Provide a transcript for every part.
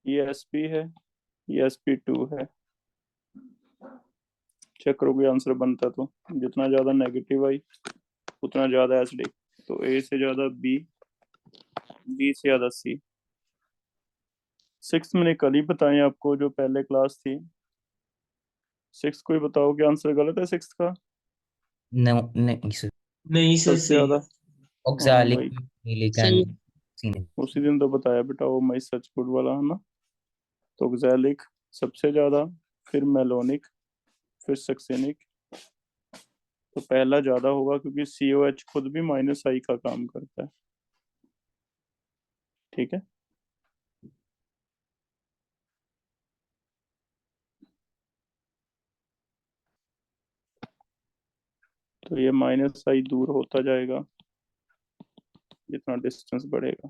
ये sp है, ये sp2 है। चेक करो कोई आंसर बनता तो। जितना ज्यादा नेगेटिव आई उतना ज्यादा एसिडिक। तो ए से ज्यादा बी, बी से ज्यादा सी। सिक्स मैंने कल ही बताए आपको, जो पहले क्लास थी। सिक्स कोई बताओ क्या आंसर गलत है सिक्स का? नहीं सर। नहीं सर, सबसे सही ज्यादा। है। हाँ ऑक्सैलिक भाई, नीलिक सही एंड है। सीनिक। उसी दिन तो बताया बेटा वो माई सच गुड वाला, है ना। तो ऑक्सैलिक सबसे ज्यादा, फिर मेलोनिक, फिर सक्सेनिक। तो पहला ज्यादा होगा क्योंकि COH खुद भी -I का काम करता है। ठीक है। तो ये -I दूर होता जाएगा जितना डिस्टेंस बढ़ेगा।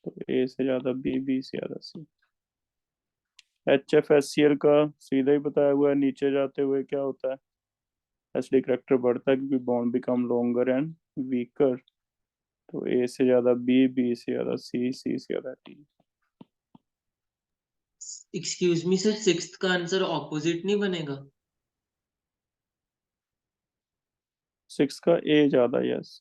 तो ए से ज्यादा बी, बी से ज्यादा सी। HFHCl का सीधा ही बताया हुआ है, नीचे जाते हुए क्या होता है? एसिडिक करैक्टर बढ़ता है क्योंकि bond become longer and weaker. तो ए से ज्यादा बी, बी से ज्यादा सी, सी से ज्यादा T. Excuse me sir, sixth का आंसर ऑपोजिट नहीं बनेगा? सिक्स का ए ज्यादा, यस।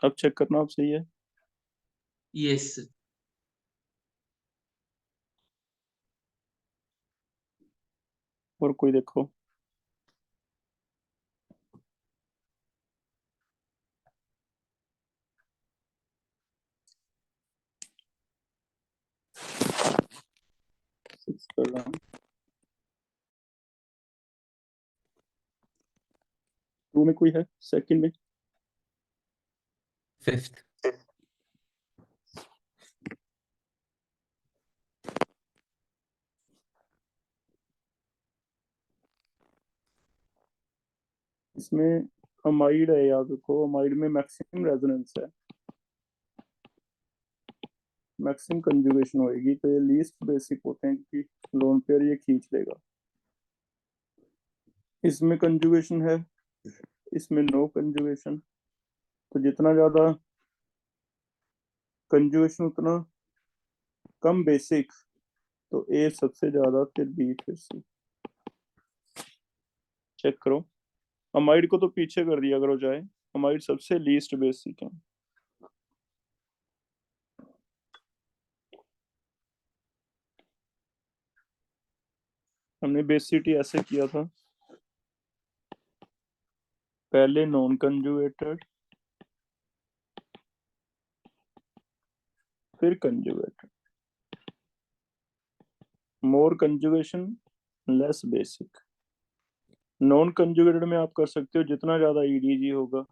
अब चेक करना, आप सही है। Yes sir. और कोई देखो। सिक्स कर रहा हूँ। टू में कोई है सेकंड में? फिफ्थ। इसमें अमाइड है, याद रखो अमाइड में मैक्सिमम रेजोनेंस है, मैक्सिमम कंजुगेशन होएगी। तो ये लीस्ट बेसिक होते हैं क्योंकि लोन पेयर ये खींच लेगा। इसमें कंजुगेशन है, इसमें नो कंजुगेशन। तो जितना ज्यादा कंजुगेशन उतना कम बेसिक। तो ए सबसे ज्यादा, फिर बी, फिर सी। चेक करो। अमाइड को तो पीछे कर दिया करो चाहे, अमाइड सबसे लीस्ट बेसिक है। हमने बेसिटी ऐसे किया था, पहले नॉन कंजुगेटेड, फिर conjugated. More conjugation, less basic. Non conjugated में आप कर सकते हो जितना ज्यादा EDG होगा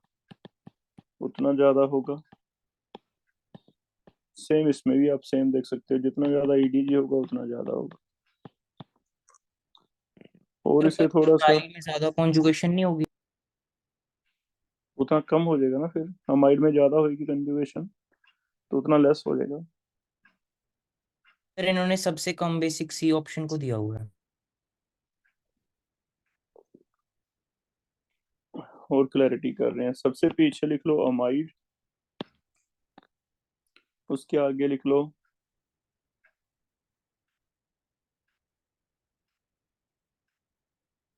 उतना ज्यादा होगा। सेम इसमें भी आप सेम देख सकते हो, जितना ज्यादा EDG होगा उतना ज्यादा होगा। और सर पर इसे थोड़ा सा मिथाइल में ज्यादा कॉन्जुगेशन नहीं होगी? उतना कम हो जाएगा ना, फिर अमाइड में ज्यादा होगी कंजुगेशन तो उतना लेस हो जाएगा। सर इन्होंने सबसे कम बेसिक सी ऑप्शन को दिया हुआ है। और क्लैरिटी कर रहे हैं, सबसे पीछे लिख लो अमाइड, उसके आगे लिख लो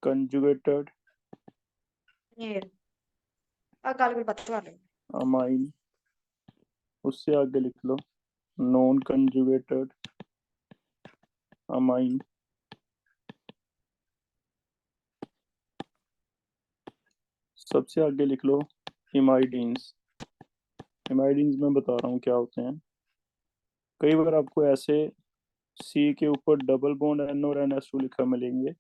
कंजुगेटेड ये कल भी बता रहे अमाइन, उससे आगे लिख लो नॉन कंजुगेटेड अमाइन, सबसे आगे लिख लो इमाइडीन्स। इमाइडीन्स मैं बता रहा हूँ क्या होते हैं। कई बार आपको ऐसे सी के ऊपर डबल बॉन्ड N और NH2 लिखा मिलेंगे।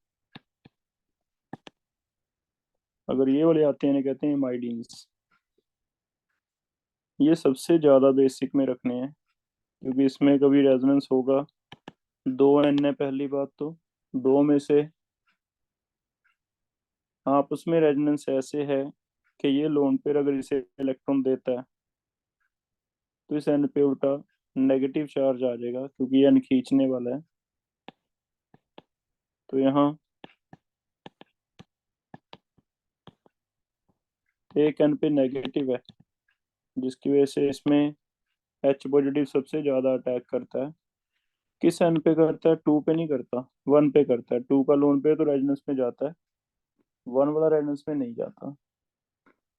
अगर ये वाले आते हैं इन्हें कहते हैं इमाइडीन्स। ये सबसे ज्यादा बेसिक में रखने हैं क्योंकि इसमें कभी रेजोनेंस होगा। दो N है पहली बात तो, दो में से आपस में रेजोनेंस ऐसे है कि ये लोन पेयर अगर इसे इलेक्ट्रॉन देता है तो इस N पे उल्टा नेगेटिव चार्ज आ जाएगा क्योंकि ये N खींचने वाला है। तो यहाँ एक N पे नेगेटिव है जिसकी वजह से इसमें H पॉजिटिव सबसे ज्यादा अटैक करता है। किस N पे करता है? 2 पे नहीं करता, 1 पे करता है। 2 का लोन पे तो रेजोनेंस में जाता है, 1 वाला रेजोनेंस में नहीं जाता,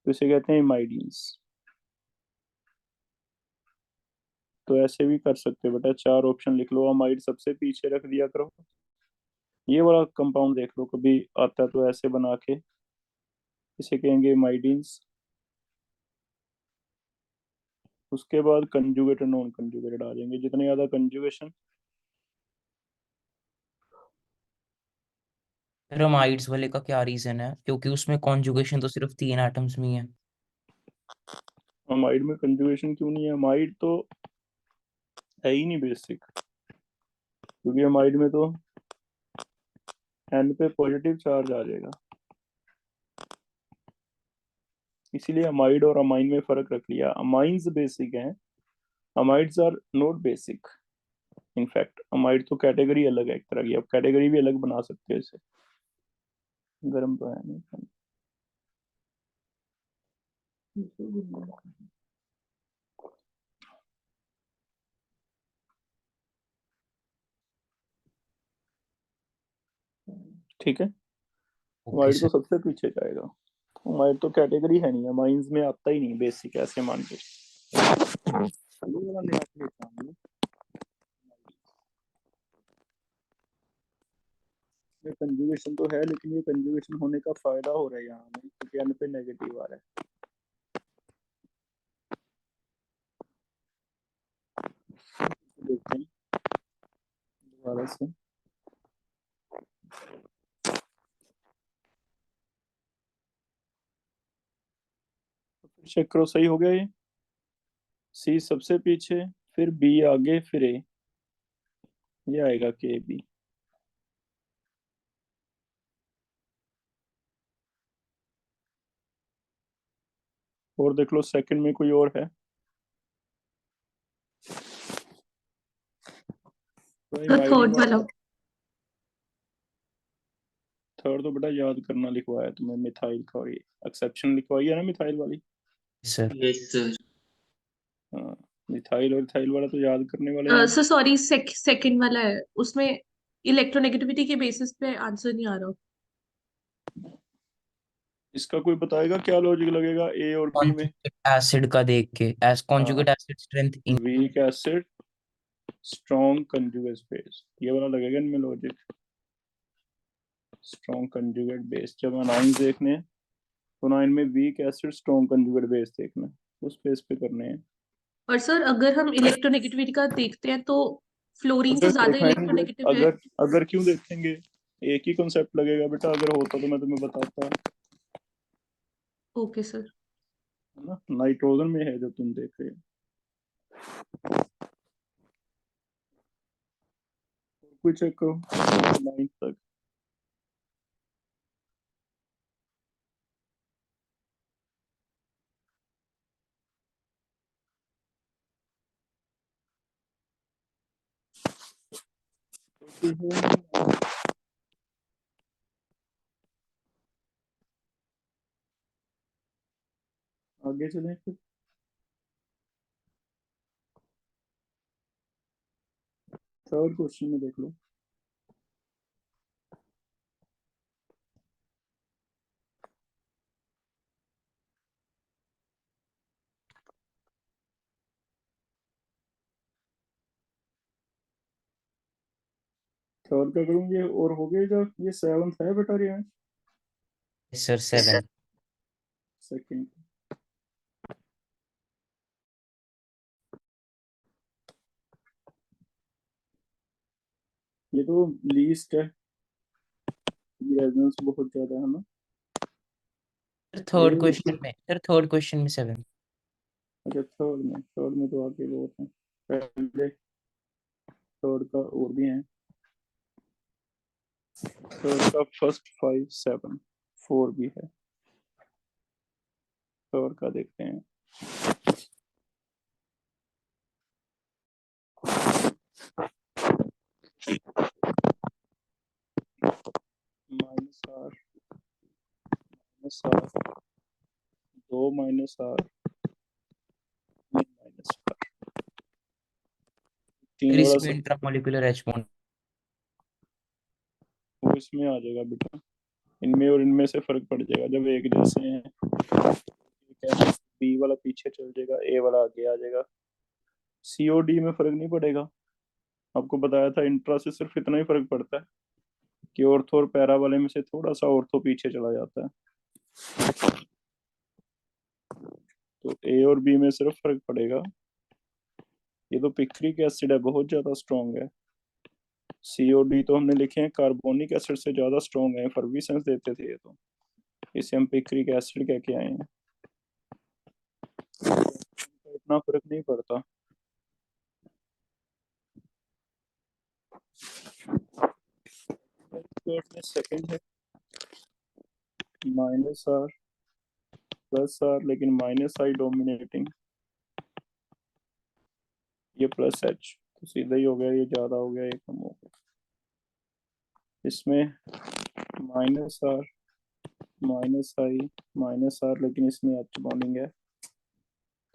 तो इसे कहते हैं इमाइडीन्स। तो ऐसे भी कर सकते हो बेटा, 4 ऑप्शन लिख लो, अमाइड सबसे पीछे रख दिया करो। ये वाला कंपाउंड देख लो, कभी आता है तो ऐसे बना के, इसे कहेंगे इमाइडीन्स। उसके बाद कंजुगेटेड नॉन कंजुगेटेड आ जाएंगे। जितने ज्यादा कंजुगेशन, अमाइड्स वाले का क्या रीजन है? क्योंकि उसमें कॉन्जुगेशन तो सिर्फ 3 एटम्स में ही है। अमाइड में कंजुगेशन क्यों नहीं है? अमाइड तो है ही नहीं बेसिक, क्योंकि अमाइड में तो एन पे पॉजिटिव चार्ज आ जाएगा, इसीलिए अमाइड और अमाइन में फर्क रख लिया। अमाइंस बेसिक हैं, amides are not basic. In fact amide तो कैटेगरी अलग है एक तरह की, अब कैटेगरी भी अलग बना सकते हो इसे। गर्म तो है नहीं। ठीक है, ओके अमाइड तो सर। सबसे पीछे जाएगा। अमाइड तो कैटेगरी है नहीं, अमाइंस में आता ही नहीं बेसिक, ऐसे मान के। ये वाला ले आके लेता हूँ मैं। ये कंजुगेशन तो है, लेकिन ये कंजुगेशन होने का फायदा हो रहा है यहाँ में, क्योंकि एन पे नेगेटिव आ रहा है। देखते हैं दोबारा से। चेक करो, सही हो गया ये। सी सबसे पीछे, फिर बी आगे, फिर ए, ये आएगा के बी। और देख लो सेकंड में कोई और है तो तो इमाइड ही थर्ड वाला। थर्ड तो बेटा याद करना लिखवाया तुम्हें, मिथाइल का, और ये एक्सेप्शन लिखवाई है ना मिथाइल वाली। Sir yes sir. हाँ, मिथाइल और इथाइल वाला तो याद करने वाले हैं। सर सॉरी, सेकंड वाला है, उसमें इलेक्ट्रोनेगेटिविटी के बेसिस पे आंसर नहीं आ रहा। इसका कोई बताएगा क्या लॉजिक लगेगा ए और बी में? कॉन्जुगेट एसिड का देख के, एस हाँ, conjugate acid strength in. Weak acid strong conjugate base, ये वाला लगेगा इनमें लॉजिक। स्ट्रॉन्ग कंजुगेट बेस, जब अनाइन देखने हैं तो अनाइन में weak acid strong conjugate base देखना है, उस बेस पे करने हैं। और सर अगर हम इलेक्ट्रोनेगेटिविटी का देखते हैं तो फ्लोरीन से अगर ज्यादा देखेंगे, इलेक्ट्रोनेगेटिव है। अगर अगर क्यों देखेंगे, एक ही कॉन्सेप्ट लगेगा बेटा, अगर होता तो मैं तुम्हें बताता, ओके सर। है ना। नाइट्रोजन में है जो तुम देख रहे हो। कोई चेक करो लाइन तक। आगे चलें फिर। थर्ड क्वेश्चन में देख लो। थर्ड का करूंगी और हो गएगा। ये सेवंथ है बेटा, ये सर 7। सेकंड। ये तो लीस्ट है, रेजोनेंस बहुत ज्यादा है ना। थर्ड ये क्वेश्चन में सर, थर्ड क्वेश्चन में 7। अच्छा, थर्ड में तो आगे बहुत है। पहले थर्ड का और भी है। थर्ड का फर्स्ट 5 7 4 भी है। थर्ड का देखते हैं। -R, -R, 2 -R, 3 फिर वाला इसमें इंट्रामोलिकुलर H बॉन्ड वो इसमें आ जाएगा बेटा, इनमें और इनमें से फर्क पड़ जाएगा जब एक जैसे हैं। बी वाला पीछे चल जाएगा, ए वाला आगे आ जाएगा। सीओडी में फर्क नहीं पड़ेगा, आपको बताया था इंट्रा से सिर्फ इतना ही फर्क पड़ता है कि ऑर्थो और पैरा वाले में से थोड़ा सा ऑर्थो पीछे चला जाता है। तो ए और बी में सिर्फ फर्क पड़ेगा। ये तो पिक्रिक एसिड है, बहुत ज्यादा स्ट्रॉन्ग है। सीओडी तो हमने लिखे हैं कार्बोनिक एसिड से ज्यादा स्ट्रॉन्ग है, एफर्विसेंस देते थे ये तो, इसे हम पिक्रिक एसिड कह के आए हैं। इतना फर्क नहीं पड़ता। में सेकंड है माइनस आर प्लस आर, लेकिन माइनस आई डोमिनेटिंग, ये प्लस एच तो सीधा ही हो गया, ये ज्यादा हो गया, ये कम हो गया। इसमें minus R minus I minus R, लेकिन इसमें एच बॉन्डिंग है,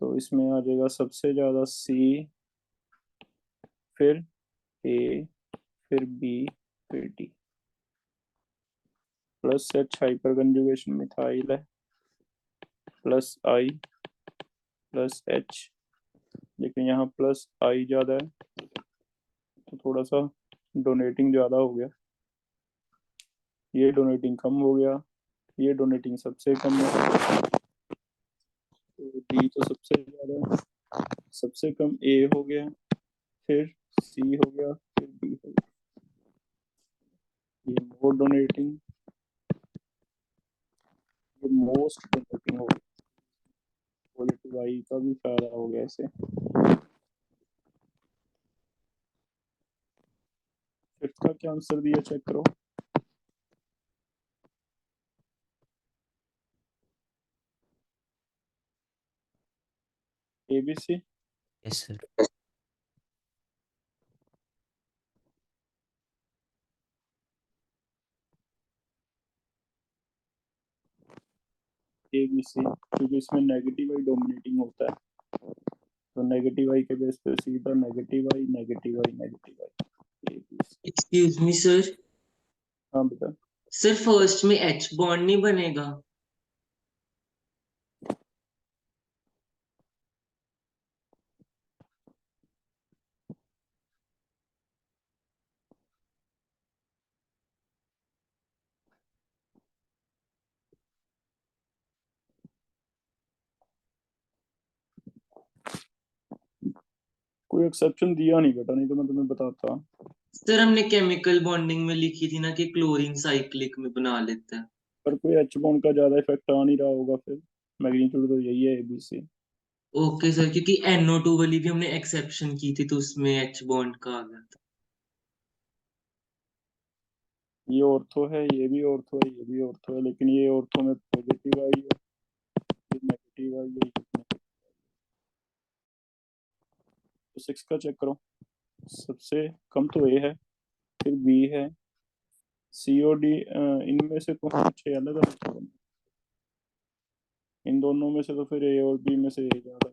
तो इसमें आ जाएगा सबसे ज्यादा सी, फिर ए, फिर बी, फिर D. Plus H hyper conjugation methyl है, प्लस आई प्लस एच, लेकिन यहाँ प्लस आई ज्यादा है तो थोड़ा सा डोनेटिंग ज्यादा हो गया, ये डोनेटिंग कम हो गया, ये डोनेटिंग सबसे कम है, तो डी तो सबसे ज्यादा है, सबसे कम ए हो गया, फिर सी हो गया, फिर डी हो गया, ये मोर डोनेटिंग, ये मोस्ट डोनेटिंग हो गया। पॉजिटिव आई का भी फायदा हो गया इसे। फिफ्थ का क्या आंसर दिया चेक करो। एबीसी। Yes sir. एबीसी क्योंकि इसमें नेगेटिव आई डोमिनेटिंग होता है, तो नेगेटिव आई के बेस पे सीधा नेगेटिव आई नेगेटिव आई नेगेटिव आई। एबीसी। एक्सक्यूज मी सर, हाँ बेटा। सर फर्स्ट में एच बॉन्ड नहीं बनेगा? कोई एक्सेप्शन दिया नहीं बेटा, नहीं तो मैं तुम्हें बताता। सर हमने केमिकल बॉन्डिंग में लिखी थी ना कि क्लोरीन साइक्लिक में बना लेता है। पर कोई एच बॉन्ड का ज्यादा इफेक्ट आ नहीं रहा होगा, फिर मैग्नीट्यूड तो यही है एबीसी। ओके सर, क्योंकि NO2 वाली भी हमने एक्सेप्शन की थी तो उसमें एच बॉन्ड का आ गया था। ये ऑर्थो है, ये भी ऑर्थो है, ये भी ऑर्थो है, लेकिन ये ऑर्थो में पॉजिटिव आई है, ये नेगेटिव आई है, तो सिक्स का चेक करो। सबसे कम तो ए है, फिर बी है, सी और डी, इनमें से तो कुछ अलग अलग, इन दोनों में से तो फिर ए और बी में से ए ज्यादा,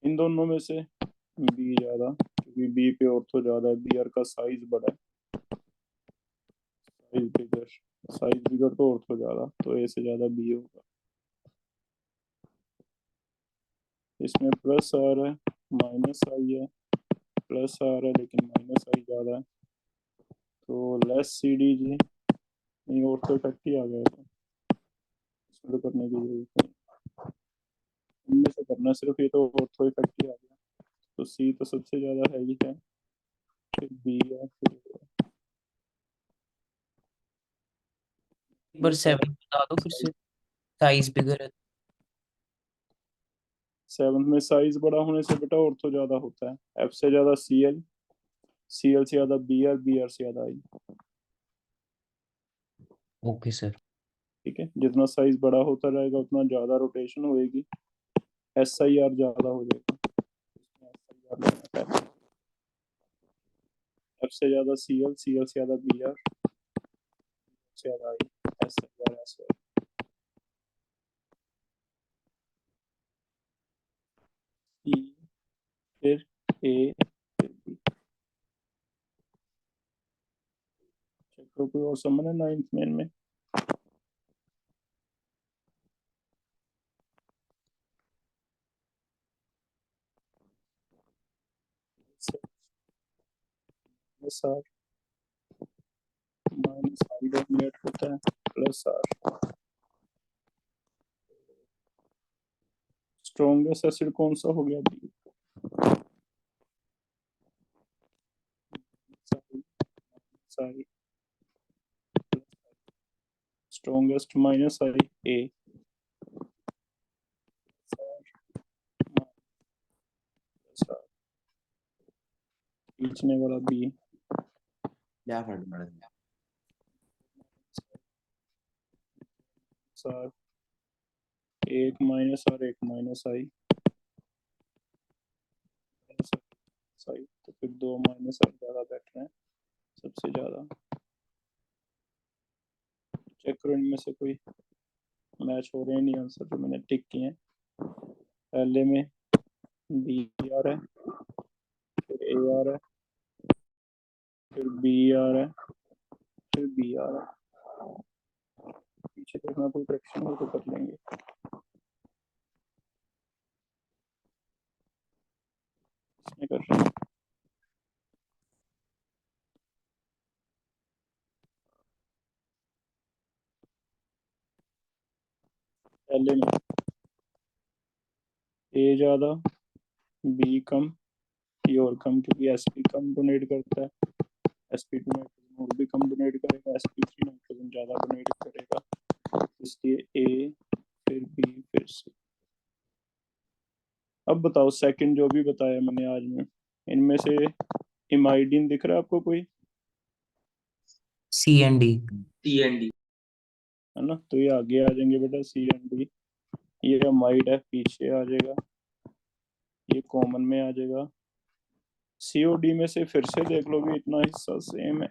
इन दोनों में से बी ज्यादा, क्योंकि बी पे ऑर्थो ज्यादा है, बी आर का साइज बड़ा है, साइज बिगर, साइज बिगर तो ऑर्थो ज्यादा, तो ए से ज्यादा बी होगा। इसमें प्लस आर है, माइनस आई है, प्लस आर है लेकिन माइनस आई ज्यादा है, तो लेस सी डी जी, नहीं ऑर्थो इफेक्ट ही आ गया था, इसमें तो करने की जरूरत नहीं, इनमें से करना सिर्फ ये तो ऑर्थो इफेक्ट ही आ गया, तो सी तो सबसे ज्यादा है ही है, फिर बी है, फिर नंबर 7 बता दो फिर से, साइज बिगर है। सेवंथ में साइज बड़ा होने से बेटा ऑर्थो ज्यादा होता है, एफ से ज्यादा सी एल, सी एल से ज्यादा बी आर, बी आर से ज्यादा आई। Okay sir. ठीक है, जितना साइज बड़ा होता रहेगा उतना ज्यादा रोटेशन होएगी, एस आई आर ज्यादा हो जाएगा, एफ से ज्यादा सी एल से ज्यादा बी आर, से ज्यादा I, S I R, S I E, फिर ए, कोई और समझ है 9th में इनमें? Plus R minus I dominate होता है प्लस आर। स्ट्रॉन्गेस्ट एसिड कौन सा हो गया? बी। स्ट्रॉन्गेस्ट माइनस आई ए, खींचने वाला बी, क्या फर्क पड़ा? सार एक माइनस और एक माइनस आई, तो फिर 2 माइनस आई ज्यादा बेटर है सबसे ज्यादा। चेक करो इनमें से कोई मैच हो रहे हैं नहीं आंसर जो मैंने टिक किए हैं। पहले में बी आ रहा है, फिर ए आ रहा है, फिर बी आ रहा है, फिर बी आ रहा है। पीछे देखना कोई करेक्शन हो तो कर लेंगे। इसमें कर रहे हैं पहले में ए ज्यादा बी कम, ये और कम क्योंकि एसपी कम डोनेट करता है, sp2 नाइट्रोजन और भी कम डोनेट करेगा, sp3 नाइट्रोजन ज्यादा डोनेट करेगा, इसलिए ए फिर बी फिर सी। अब बताओ सेकंड जो भी बताया मैंने आज में, इनमें से इमाइडिन दिख रहा है आपको कोई? सी एंड डी। TND है ना, तो ये आगे आ जाएंगे बेटा सी एंड डी। ये अमाइड है पीछे आ जाएगा, ये कॉमन में आ जाएगा। सीओडी में से फिर से देख लो भी इतना हिस्सा सेम है।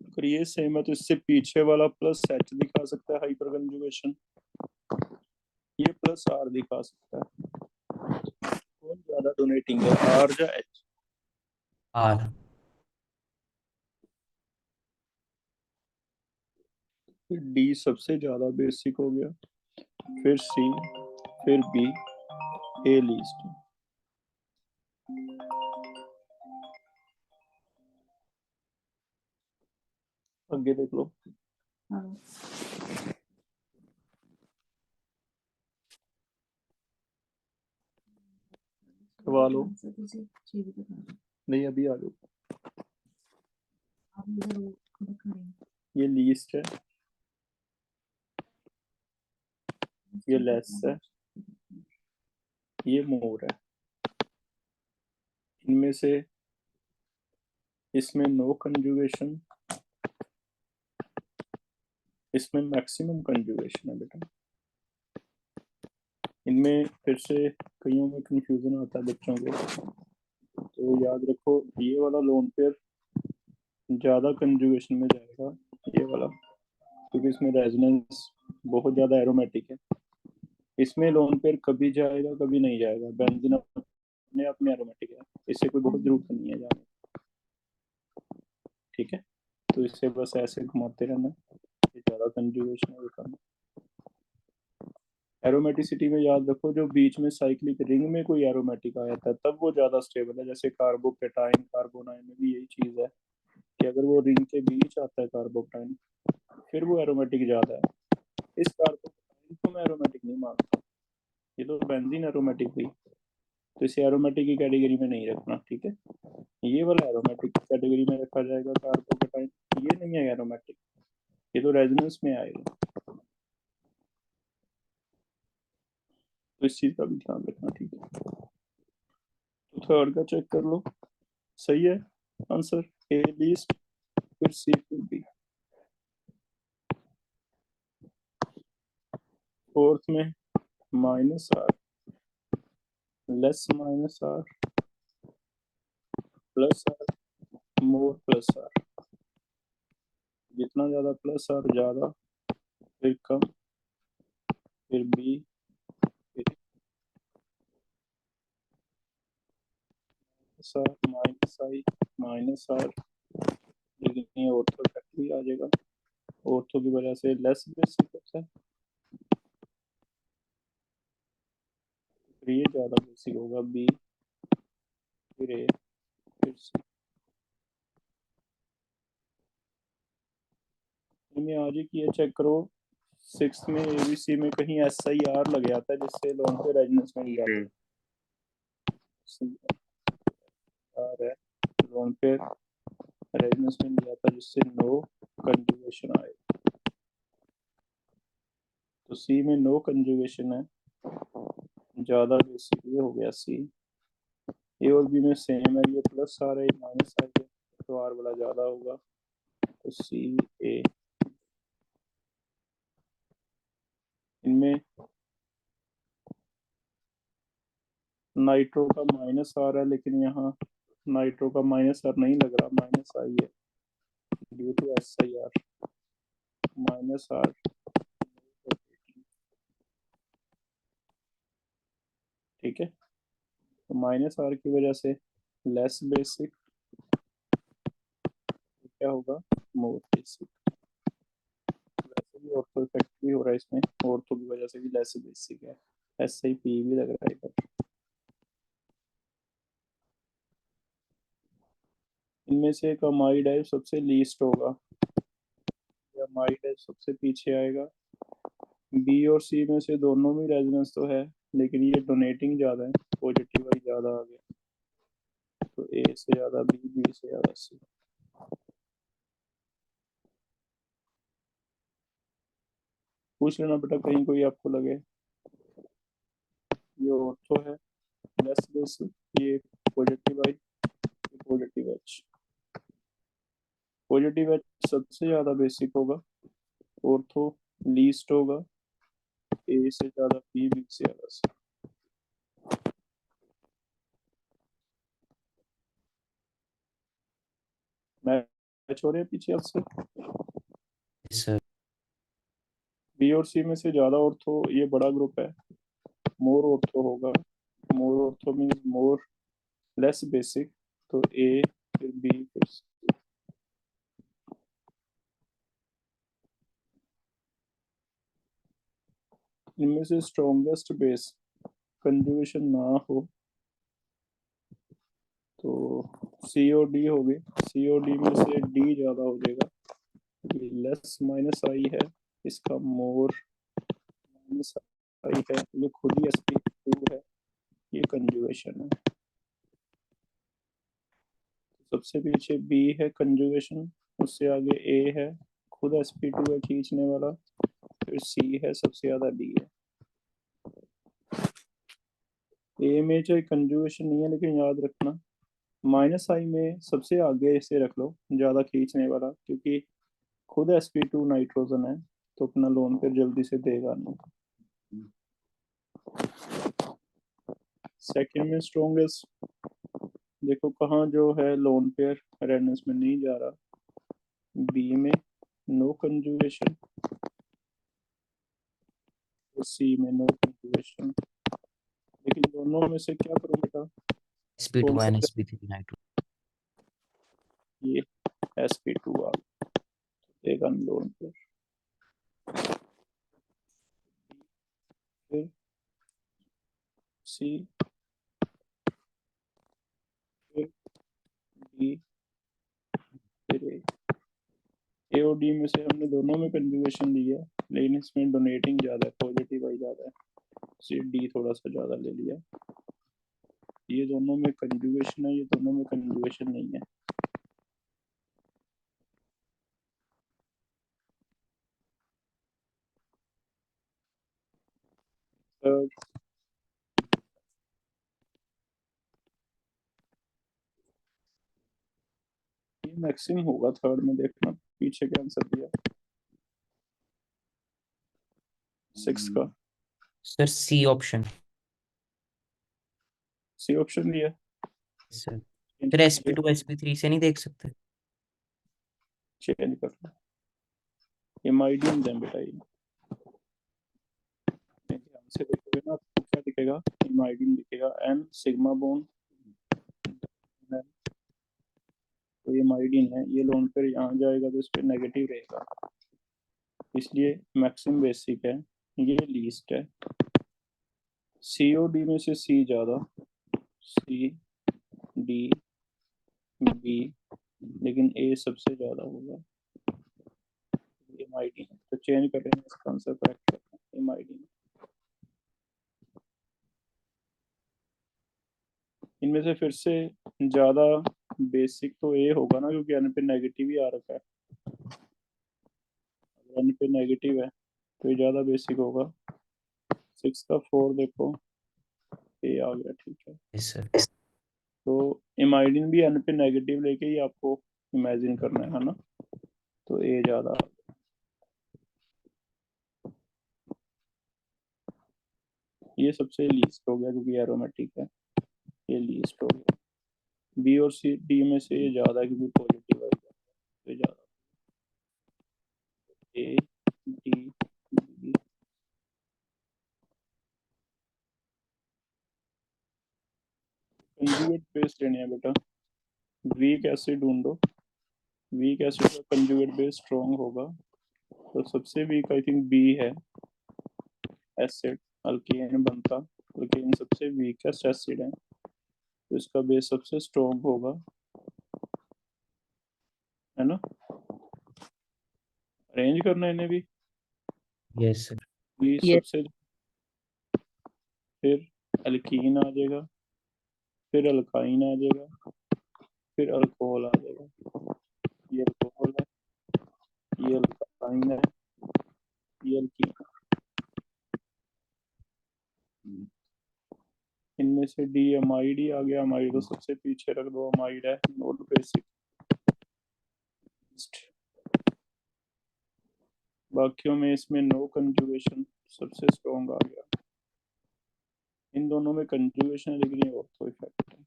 अगर ये सेम है तो इससे पीछे वाला प्लस एच दिखा सकता है हाइपर कंजुगेशन, ये प्लस आर दिखा सकता है। कौन ज्यादा डोनेटिंग है, आर या एच? आर। फिर डी सबसे ज्यादा बेसिक हो गया, फिर सी, फिर बी, ए लीस्ट। आगे देख लो। करवा लो, नहीं अभी आ लो। ये लीस्ट है, ये लेस है, ये मोर है। इनमें से इसमें नो कंजुगेशन, इसमें मैक्सिमम कंजुगेशन है बेटा। इनमें फिर से कईयों में कंफ्यूजन आता है बच्चों को, तो याद रखो ये वाला लोन पेयर ज्यादा कंजुगेशन में जाएगा, ये वाला, क्योंकि इसमें रेजोनेंस बहुत ज्यादा एरोमेटिक है। इसमें लोन पेयर कभी जाएगा कभी नहीं जाएगा, बेंजीन अपने आप में एरोमेटिक है, इससे कोई बहुत जरूरत नहीं है जाने। ठीक है, तो इससे बस ऐसे घुमाते रहना, ये ज्यादा कंजुगेशन है करना। एरोमेटिसिटी में याद रखो जो बीच में साइक्लिक रिंग में कोई एरोमेटिक आया था तब वो ज्यादा स्टेबल है, जैसे कार्बोकेटाइन कार्बोनाइन में भी यही चीज है कि अगर वो रिंग के बीच आता है कार्बोकेटाइन फिर वो एरोमेटिक ज्यादा है। इस कार्बोकेटाइन को मैं एरोमेटिक नहीं मानता, ये तो बेंजीन एरोमेटिक हुई, तो इसे एरोमेटिक की कैटेगरी में नहीं रखना। ठीक है, ये वाला एरोमेटिक कैटेगरी में रखा जाएगा कार्बोकेटाइन, ये नहीं है एरोमेटिक, ये तो रेजोनेंस में आएगा। तो इस चीज का भी ध्यान रखना। ठीक है, तो थर्ड का चेक कर लो, सही है आंसर, ए लीस्ट फिर सी फिर बी। फोर्थ में minus R, less minus R, plus R, more plus R. जितना ज्यादा प्लस आर ज्यादा, फिर कम, फिर बी, फिर R minus I minus R लेकिन ये ऑर्थो इफेक्ट भी आ जाएगा, ऑर्थो की वजह से लेस बेसिक होता है, फिर ये ज़्यादा बेसिक होगा बी, फिर ए, फिर सी। इनमें आज ही किया चेक करो, 6th में एबीसी में कहीं SIR लग जाता है जिससे लोन पे रेजिडेंस मिल जाता है, है लोन पे रेजिडेंस मिल जाता है जिससे नो कंजुगेशन आए, तो सी में नो कंजुगेशन है, ज़्यादा बेसिक ये हो गया सी। ए और बी में सेम है, ये प्लस आ रहा है माइनस आ गया, तो आर वाला ज़्यादा होगा, तो सी ए। इनमें नाइट्रो का माइनस आ रहा है, लेकिन यहाँ नाइट्रो का माइनस आर नहीं लग रहा, माइनस आई है due to SIR minus R. ठीक है, तो माइनस आर की वजह से लेस बेसिक, क्या होगा मोर बेसिक। वैसे भी ऑर्थो इफेक्ट भी हो रहा है इसमें, ऑर्थो की वजह से भी लेस बेसिक है, SIP भी लग रहा है इधर। इनमें से एक अमाइड है सबसे लीस्ट होगा, या अमाइड है सबसे पीछे आएगा। बी और सी में से दोनों में रेजोनेंस तो है, लेकिन ये डोनेटिंग ज़्यादा है, पॉजिटिव वाई ज़्यादा आ गया, तो ए से ज़्यादा बी, बी से ज़्यादा सी। पूछ लेना बेटा कहीं कोई आपको लगे ये ऑर्थो है लेस बेसिक, ये पॉजिटिव आई, ये पॉजिटिव एच। पॉजिटिव एच सबसे ज़्यादा बेसिक होगा, ऑर्थो लीस्ट होगा, ए से ज़्यादा बी, बी से ज़्यादा सी। मैच हो रहे हैं पीछे आपसे। सर बी और सी में से ज़्यादा ऑर्थो, ये बड़ा ग्रुप है, मोर ऑर्थो होगा, more ortho means more less basic, तो ए फिर बी फिर सी। इनमें से स्ट्रॉन्गेस्ट बेस कंजुगेशन ना हो तो सी और डी हो गए, सी और डी में से डी ज़्यादा हो जाएगा, ये लेस माइनस आई है, इसका मोर माइनस आई है, ये खुद ही sp2 है, ये कंजुगेशन है। सबसे पीछे बी है कंजुगेशन, उससे आगे ए है, खुद sp2 है खींचने वाला, फिर सी है, सबसे ज़्यादा डी है। ए में चाहे कंजुगेशन नहीं है, लेकिन याद रखना माइनस आई में सबसे आगे इसे रख लो ज़्यादा खींचने वाला, क्योंकि खुद sp2 नाइट्रोजन है, तो अपना लोन फिर जल्दी से देगा नहीं। सेकंड में स्ट्रॉन्गेस्ट, देखो कहाँ जो है लोन पेयर रेडनेस में नहीं जा रहा, बी में नो कंजुगेशन, सी में नो कंजुगेशन, लेकिन दोनों में से क्या करूँ बेटा, sp2 कौन सा and sp3 नाइट्रो। ये sp2 आ देगा लोन पेयर, फिर सी, फिर डी, फिर ए और डी में से हमने दोनों में कंजुगेशन लिया, लेकिन इसमें डोनेटिंग ज़्यादा है, पॉजिटिव आई ज़्यादा है, सी डी थोड़ा सा ज़्यादा ले लिया। ये दोनों में कंजुगेशन है, ये दोनों में कंजुगेशन नहीं है। थर्ड, ये मैक्सिमम होगा थर्ड में, देखना पीछे क्या आंसर दिया 6 का, sir C option. C option दिया। सर फिर sp2 sp3 से नहीं देख सकते? चेंज कर लो, इमाइडिन दें बेटा, ये ध्यान से देखोगे ना तो क्या दिखेगा, इमाइडिन दिखेगा, एन सिग्मा बोन, तो ये माइडिन है, ये लोन पेयर यहाँ जाएगा तो इस पर नेगेटिव रहेगा, इसलिए मैक्सिमम बेसिक है, ये लीस्ट है। सी और डी में से सी ज़्यादा, सी डी बी, लेकिन ए सबसे ज़्यादा होगा, ये माइडिन है। तो चेंज कर रहे हैं, इसका आंसर करेक्ट करते हैं, ये माइडिन है। इनमें से फिर से ज़्यादा बेसिक तो ए होगा ना, क्योंकि एन पे नेगेटिव ही आ रखा है, एन पे नेगेटिव है तो ये ज़्यादा बेसिक होगा। 6 का 4 देखो, ए आ गया, ठीक है। Yes sir. तो इमाइडिन भी एन पे नेगेटिव लेके ही आपको इमेजिन करना है ना, तो ए ज़्यादा आ गया। ये सबसे लीस्ट हो गया क्योंकि एरोमेटिक है, ये लीस्ट हो गया। बी और सी डी में से ये ज़्यादा है क्योंकि पॉजिटिव है, तो ये ज़्यादा, A D B. Conjugate base लेने हैं बेटा, वीक एसिड ढूंढो, वीक एसिड का कंजुगेट बेस स्ट्रॉन्ग होगा, तो सबसे वीक आई थिंक बी है, एसिड अल्केन बनता, अल्केन सबसे वीकेस्ट एसिड है, तो इसका बेस सबसे स्ट्रॉन्ग होगा, है ना। अरेंज करना है इन्हें भी, यस सर। B Yes. सबसे, फिर अल्कीन आ जाएगा, फिर अल्काइन आ जाएगा, फिर अल्कोहल आ जाएगा, ये अल्कोहल है, ये अल्काइन है, ये अल्कीन है। इनमें से डी अमाइड ही आ गया, अमाइड को सबसे पीछे रख दो, अमाइड है नोट बेसिक। बाकियों में इसमें नो कंजुगेशन सबसे स्ट्रॉन्ग आ गया, इन दोनों में कंजुगेशन है लेकिन ये ऑर्थो इफेक्ट है,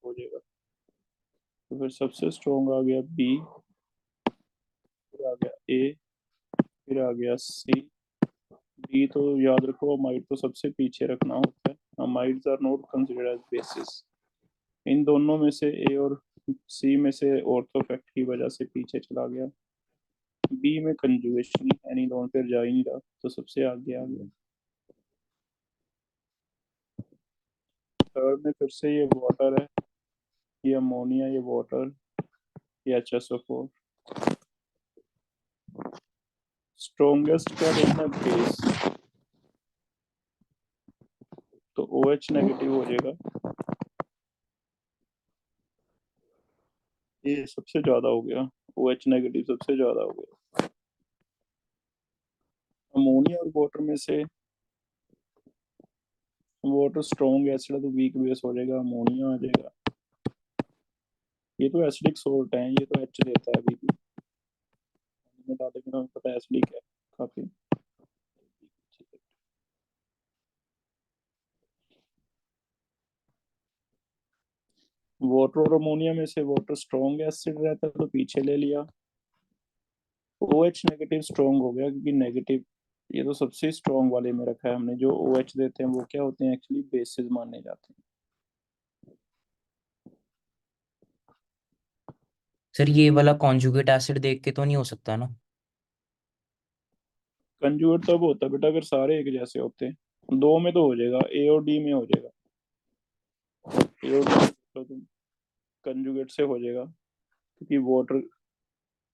हो जाएगा। तो फिर सबसे स्ट्रॉन्ग आ गया बी, फिर आ गया ए, फिर आ गया सी, डी तो याद रखो अमाइड तो सबसे पीछे रखना होता है, amides are not considered as bases. इन दोनों में से ए और सी में से ऑर्थो इफेक्ट की वजह से पीछे चला गया, बी में कंजुगेशन यानी लोन पेयर जा ही नहीं रहा, तो सबसे आगे आ गया। थर्ड में फिर से ये वाटर है, ये अमोनिया, ये वाटर, ये HSO4। स्ट्रॉन्गेस्ट क्या देखना है, बेस, तो OH नेगेटिव हो जाएगा, ये सबसे ज्यादा हो गया, OH नेगेटिव सबसे ज्यादा हो गया। अमोनिया और वाटर में से वाटर स्ट्रॉन्ग एसिड है तो वीक बेस हो जाएगा, अमोनिया आ जाएगा। ये तो एसिडिक सोल्ट है, ये तो H देता है अभी भी, लेकिन हमें पता है एसिडिक है काफी। वाटर और अमोनिया में से वाटर स्ट्रॉन्ग एसिड रहता है तो पीछे ले लिया, OH नेगेटिव स्ट्रॉन्ग हो गया क्योंकि नेगेटिव, ये तो सबसे स्ट्रॉन्ग वाले में रखा है हमने, जो OH देते हैं वो क्या होते हैं एक्चुअली बेसिस माने जाते हैं। सर ये वाला कॉन्जुगेट एसिड देख के तो नहीं हो सकता ना? कंजुगेट तब होता है बेटा अगर सारे एक जैसे होते हैं, दो में तो हो जाएगा, ए और डी में हो जाएगा, ए और डी तो तुम कंजुगेट से हो जाएगा, क्योंकि वाटर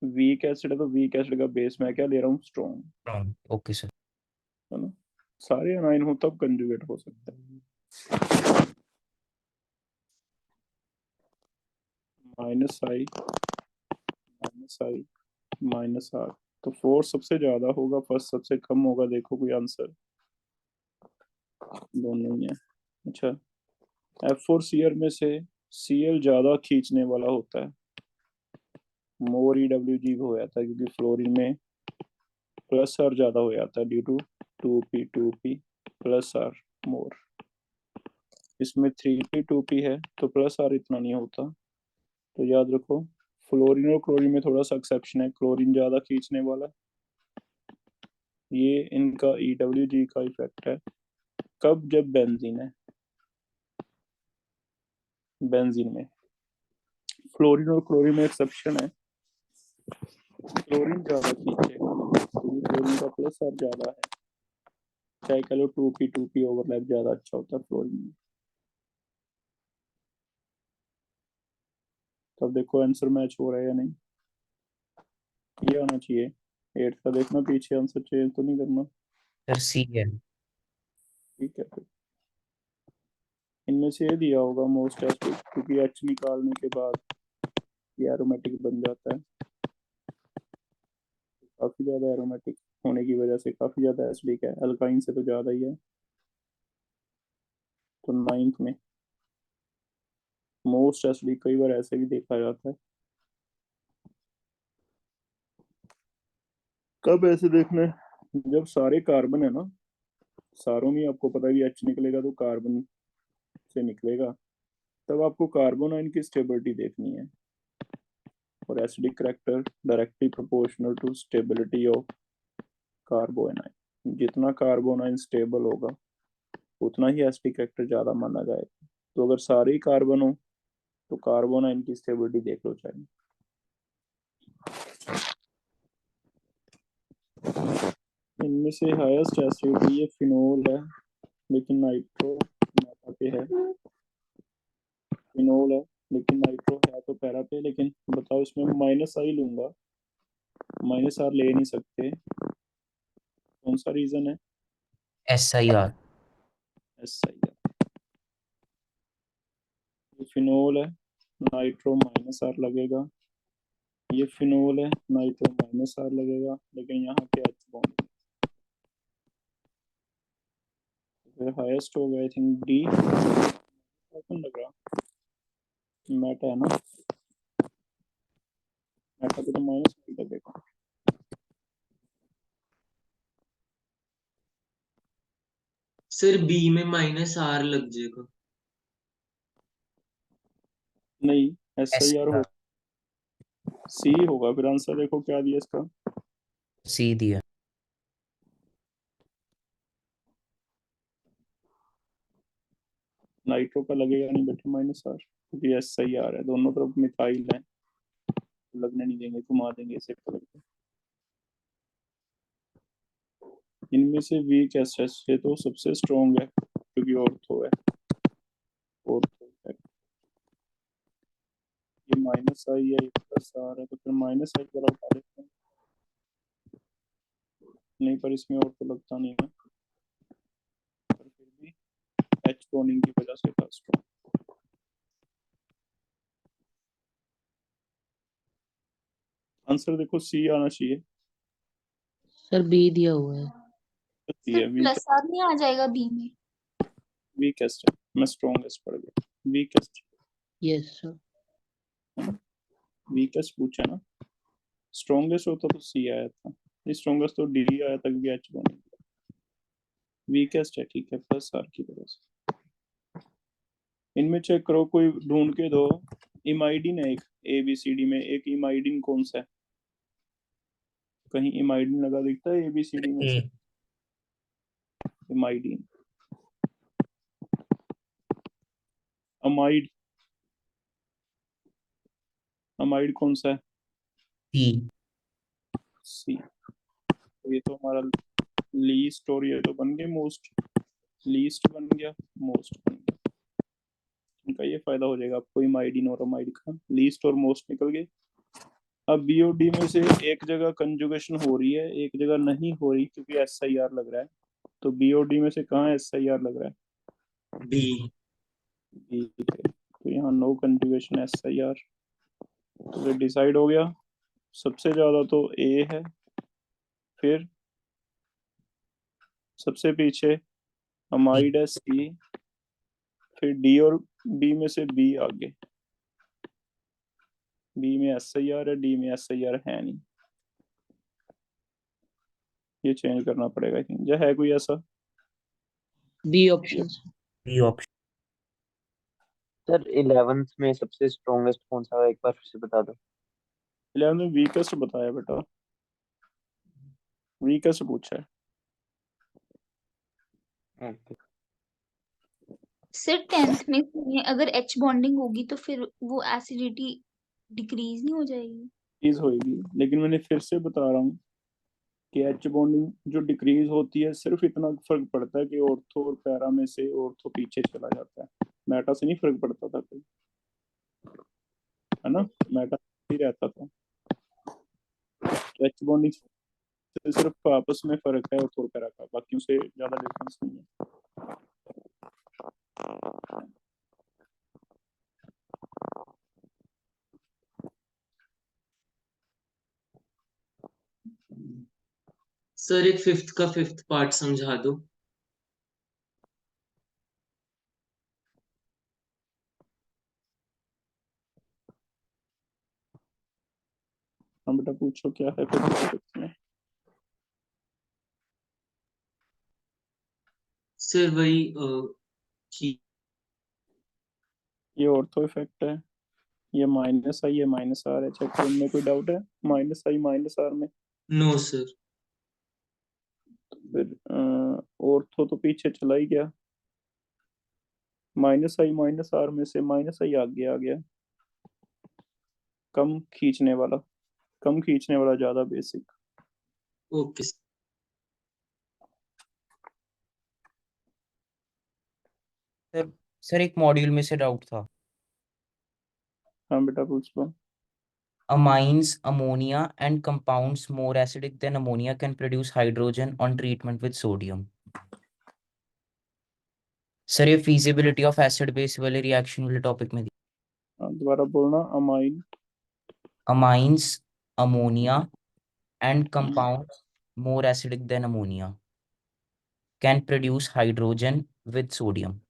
वीक एसिड है तो वीक एसिड का बेस मैं क्या ले रहा हूँ, स्ट्रॉन्ग, ओके सर। है ना। सारे अनाइन हो तब कंजुगेट हो सकता है। माइनस आई माइनस आर, तो 4 सबसे ज्यादा होगा, फर्स्ट सबसे कम होगा, देखो कोई आंसर, दोनों ही है। अच्छा, F4Cl में से Cl ज्यादा खींचने वाला होता है, मोर EWG हो जाता है क्योंकि फ्लोरीन में प्लस आर ज्यादा हो जाता है due to 2p plus R more, इसमें 3p 2p है तो प्लस आर इतना नहीं होता, तो याद रखो फ्लोरीन और क्लोरीन में थोड़ा सा एक्सेप्शन है, क्लोरीन ज्यादा खींचने वाला, ये इनका EWG का इफेक्ट है। कब, जब बेंजीन है, बेंजीन में फ्लोरीन और क्लोरीन में एक्सेप्शन है, क्लोरीन ज्यादा खींचेगा क्योंकि क्लोरीन का प्लस चार्ज ज्यादा है, चाहे कह लो 2p ओवरलैप ज्यादा अच्छा होता है फ्लोरीन में। तब देखो आंसर मैच हो रहा है या नहीं, ये आना चाहिए 8 का। देखना पीछे आंसर चेंज तो नहीं करना, सर सी है। ठीक है। फिर इनमें से ये दिया होगा मोस्ट एसिडिक, क्योंकि एच निकालने के बाद ये एरोमेटिक बन जाता है, काफी ज्यादा एरोमेटिक होने की वजह से काफी ज्यादा एसिडिक है, अल्काइन से तो ज्यादा ही है। तो 9th में मोस्ट एसिडिक कई बार ऐसे भी देखा जाता है। कब ऐसे देखना है, जब सारे कार्बन है ना, सारों में आपको पता है कि एच निकलेगा तो कार्बन से निकलेगा, तब आपको कार्बोनाइन की स्टेबिलिटी देखनी है। और acidic character directly proportional to stability of carbanion, जितना कार्बोनाइन स्टेबल होगा उतना ही एसिडिक करैक्टर ज्यादा माना जाएगा। तो अगर सारे ही कार्बन हो तो कार्बोनाइन की स्टेबिलिटी देख लो चाहिए। इनमें से हाईएस्ट एसिडिटी ये फिनोल है, लेकिन नाइट्रो मेटा पे है। फिनोल है लेकिन नाइट्रो है तो पैरा पे, लेकिन बताओ इसमें माइनस आई लूंगा, माइनस आर ले नहीं सकते, कौन सा रीजन है? SIR। एस आई है। ये फिनोल है, नाइट्रो माइनस आर लगेगा, ये फिनोल है, नाइट्रो माइनस आर लगेगा, लेकिन यहाँ पे एच बॉन्ड हाईएस्ट हो गया आई थिंक डी। कौन लग रहा मेटा है ना, मेटा पे तो माइनस लगेगा। सर बी में -R लग जाएगा। नहीं एस आई आर हो, SIR सी होगा फिर आंसर। देखो क्या दिया इसका, सी दिया। नाइट्रो का लगेगा नहीं बेटे माइनस आर, क्योंकि एस आई आर है, दोनों तरफ मिथाइल है, लगने नहीं देंगे, घुमा देंगे इसे कलर को। इनमें से वीक एसेस से तो सबसे स्ट्रॉन्ग है क्योंकि ऑर्थो है, ऑर्थो है। ये माइनस आई है, प्लस आर है, तो फिर माइनस आई वाला उठा लेते हैं। नहीं पर इसमें ऑर्थो लगता नहीं है, पर फिर भी एच बॉन्डिंग की वजह से था स्ट्रॉन्ग। आंसर देखो सी आना चाहिए, सर बी दिया हुआ है। सी सर है। वीक, प्लस आर नहीं आ जाएगा बी में? वीकेस्ट है, मैं स्ट्रॉन्गेस्ट पढ़ गया, वीकेस्ट यस सर। वीकेस्ट पूछा ना, स्ट्रॉन्गेस्ट होता तो सी आया था, स्ट्रॉन्गेस्ट तो डी आया था क्योंकि एच बॉन्डिंग। वीकेस्ट है ठीक है, प्लस आर की वजह से। इनमें चेक करो, कोई ढूंढ के दो, इमाइडिन है एक, ABCD में एक इमाइडिन कौन सा है? कहीं इमाइडिन लगा दिखता है ABCD में से? इमाइडिन, अमाइड, अमाइड कौन सा है? सी। सी। ये तो हमारा लीस्ट, और ये तो बन गया मोस्ट, लीस्ट बन गया, मोस्ट बन गया। इनका ये फायदा हो जाएगा आपको, इमाइडिन और अमाइड का, लीस्ट और मोस्ट निकल गए। अब BOD में से एक जगह कंजुगेशन हो रही है, एक जगह नहीं हो रही क्योंकि SIR लग रहा है, तो BOD में से कहाँ SIR लग रहा है? बी। बी पे। तो यहाँ नो कंजुगेशन SIR, तो ये डिसाइड हो गया। सबसे ज्यादा तो A है, फिर सबसे पीछे अमाइड है C, फिर D और B में से B आगे, B में SIR है, D में SIR है नहीं, ये चेंज करना पड़ेगा आई थिंक। जो है कोई ऐसा? B option. B option. Sir 11th में सबसे स्ट्रॉन्गेस्ट कौन सा है, एक बार फिर से बता दो। 11 में वीकेस्ट बताया बेटा, वीकेस्ट पूछा है। सर 10th में अगर H बॉन्डिंग होगी तो फिर वो एसिडिटी डिक्रीज नहीं हो जाएगी? डिक्रीज होएगी, लेकिन मैंने फिर से बता रहा हूँ कि एच बॉन्डिंग जो डिक्रीज होती है सिर्फ इतना फर्क पड़ता है कि ऑर्थो और पैरा में से ऑर्थो पीछे चला जाता है, मेटा से नहीं फर्क पड़ता था कोई, है ना, मेटा ही रहता था। तो एच बॉन्डिंग से सिर्फ आपस में फर्क है ऑर्थो और पैरा का, बाकी से ज्यादा डिफरेंस नहीं है। सर एक फिफ्थ का फिफ्थ पार्ट समझा दो। हाँ बेटा पूछो क्या है फिर में। सर वही कि ये ऑर्थो इफेक्ट है, ये माइनस आई ये माइनस आर है, चेक करने में कोई डाउट है माइनस आई माइनस आर में? No sir. फिर ऑर्थो तो पीछे चला ही गया, माइनस आई माइनस आर में से माइनस आई आगे आ गया, कम खींचने वाला, कम खींचने वाला ज्यादा बेसिक। ओके सर एक मॉड्यूल में से डाउट था। हाँ बेटा पूछ लो। Amines, ammonia, and compounds more acidic than ammonia can produce hydrogen on treatment with sodium. Sir ये feasibility of acid base वाले रिएक्शन वाले टॉपिक में हाँ दोबारा बोलना। Amine, amines, ammonia, and compounds more acidic than ammonia can produce hydrogen with sodium.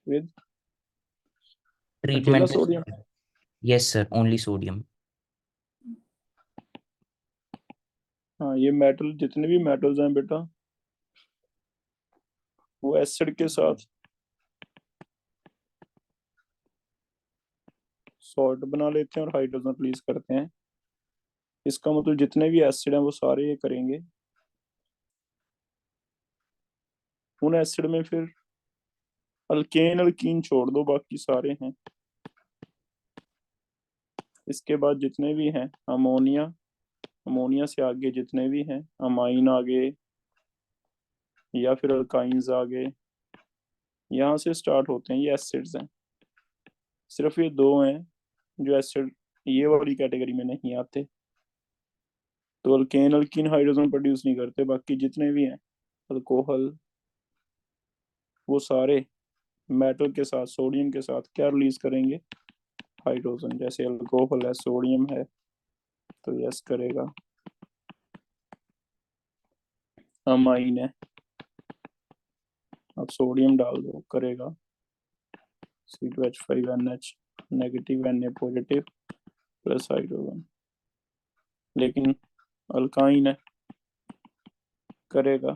With अकेला Treatment with sodium? sodium. Yes sir, only sodium. हाँ ये मेटल, जितने भी मेटल्स हैं बेटा वो एसिड के साथ सॉल्ट बना लेते हैं और हाइड्रोजन रिलीज करते हैं। इसका मतलब जितने भी एसिड हैं वो सारे ये करेंगे। उन एसिड में फिर अल्केन अल्कीन छोड़ दो, बाकी सारे हैं। इसके बाद जितने भी हैं अमोनिया, अमोनिया से आगे जितने भी हैं अमाइन आगे या फिर अल्काइंस आगे, यहाँ से स्टार्ट होते हैं, ये एसिड्स हैं। सिर्फ ये दो हैं जो एसिड ये वाली कैटेगरी में नहीं आते, तो अल्केन अल्कीन हाइड्रोजन प्रोड्यूस नहीं करते, बाकी जितने भी हैं अल्कोहल वो सारे मेटल के साथ सोडियम के साथ क्या रिलीज करेंगे, हाइड्रोजन। जैसे अल्कोहल है सोडियम है तो यस करेगा, अमाइन है अब सोडियम डाल दो करेगा C2H5NH negative Na positive plus hydrogen. लेकिन अल्काइन है करेगा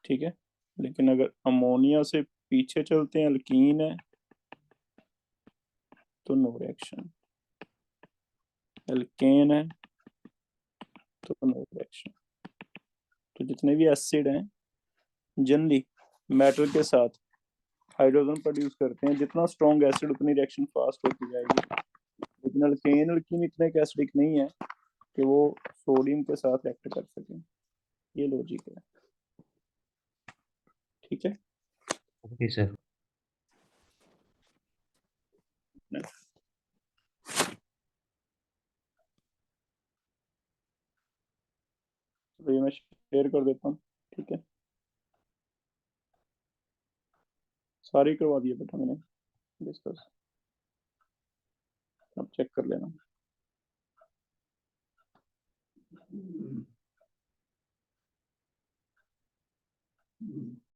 ठीक है। लेकिन अगर अमोनिया से पीछे चलते हैं अल्कीन है तो नो रिएक्शन, एल्केन है तो नो रिएक्शन। तो जितने भी एसिड हैं जनरली मेटल के साथ हाइड्रोजन प्रोड्यूस करते हैं, जितना स्ट्रॉन्ग एसिड उतनी रिएक्शन फास्ट होती जाएगी। लेकिन अल्केन अल्कीन इतने एसिडिक नहीं है कि वो सोडियम के साथ रिएक्ट कर सकें, ये लॉजिक है ठीक है। Okay sir. तो ये मैं शेयर कर देता हूँ ठीक है, सारी करवा दिए बेटा मैंने डिस्कस, अब चेक कर लेना।